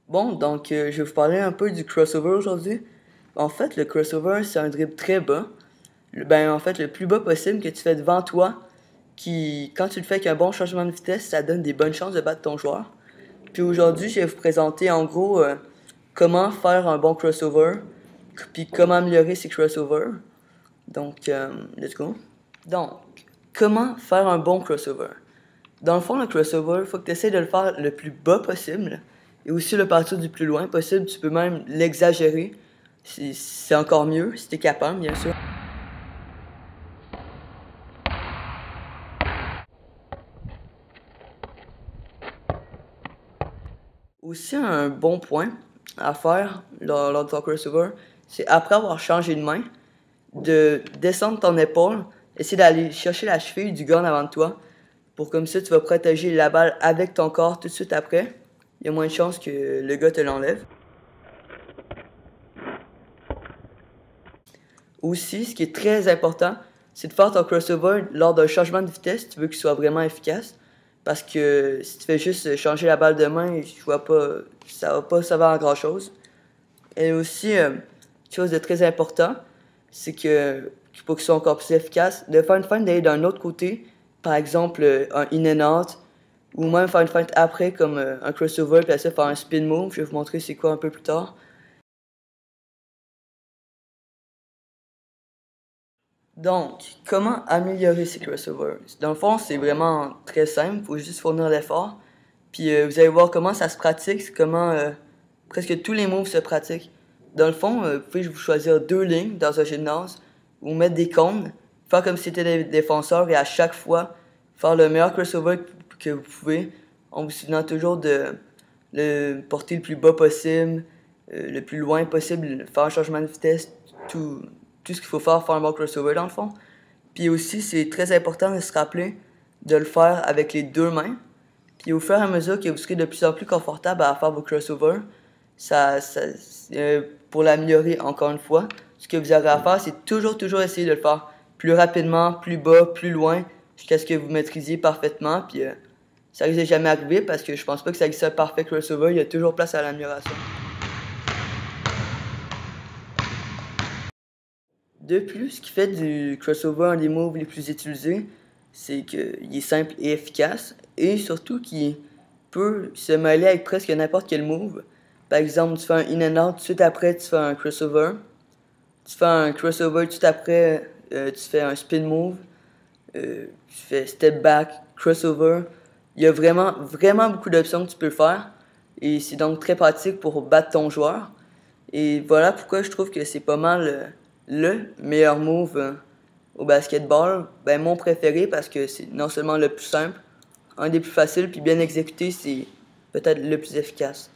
Bon, donc je vais vous parler un peu du crossover aujourd'hui. En fait, le crossover, c'est un dribble très bas. En fait, le plus bas possible que tu fais devant toi, qui, quand tu le fais avec un bon changement de vitesse, ça donne des bonnes chances de battre ton joueur. Puis aujourd'hui, je vais vous présenter en gros comment faire un bon crossover, puis comment améliorer ces crossovers. Donc, let's go. Donc, comment faire un bon crossover? Dans le fond, le crossover, il faut que tu essaies de le faire le plus bas possible et aussi le partir du plus loin possible. Tu peux même l'exagérer. C'est encore mieux si tu es capable, bien sûr. Aussi, un bon point à faire lors de ton crossover, c'est après avoir changé de main, de descendre ton épaule, essayer d'aller chercher la cheville du gars en avant de toi, pour comme ça tu vas protéger la balle avec ton corps tout de suite après. Il y a moins de chances que le gars te l'enlève. Aussi, ce qui est très important, c'est de faire ton crossover lors d'un changement de vitesse si tu veux qu'il soit vraiment efficace. Parce que si tu fais juste changer la balle de main, je vois pas, ça va pas servir à grand chose. Et aussi, quelque chose de très important, c'est que pour qu'il soit encore plus efficace, de faire une feinte d'aller d'un autre côté, par exemple un in and out, ou même faire une feinte après comme un crossover, puis après ça faire un spin move. Je vais vous montrer c'est quoi un peu plus tard. Donc, comment améliorer ces crossovers? Dans le fond, c'est vraiment très simple, il faut juste fournir l'effort. Puis vous allez voir comment ça se pratique, c'est comment presque tous les moves se pratiquent. Dans le fond, vous pouvez vous choisir deux lignes dans un gymnase, ou mettre des cônes, faire comme si c'était des défenseurs et à chaque fois faire le meilleur crossover que vous pouvez, en vous souvenant toujours de le porter le plus bas possible, le plus loin possible, faire un changement de vitesse, tout, tout ce qu'il faut faire un bon crossover dans le fond. Puis aussi, c'est très important de se rappeler de le faire avec les deux mains. Puis au fur et à mesure que vous serez de plus en plus confortable à faire vos crossovers, pour l'améliorer encore une fois, ce que vous aurez à faire, c'est toujours essayer de le faire plus rapidement, plus bas, plus loin, jusqu'à ce que vous maîtrisiez parfaitement. Puis ça risque de jamais arriver parce que je pense pas que ça existe un parfait crossover, il y a toujours place à l'amélioration. De plus, ce qui fait du crossover un des moves les plus utilisés, c'est qu'il est simple et efficace, et surtout qu'il peut se mêler avec presque n'importe quel move. Par exemple, tu fais un in and out, tout de suite après, tu fais un crossover. Tu fais un crossover, tout de suite après, tu fais un spin move. Tu fais step back, crossover. Il y a vraiment beaucoup d'options que tu peux faire, et c'est donc très pratique pour battre ton joueur. Et voilà pourquoi je trouve que c'est pas mal le meilleur move au basketball. Ben, mon préféré parce que c'est non seulement le plus simple, un des plus faciles, puis bien exécuté, c'est peut-être le plus efficace.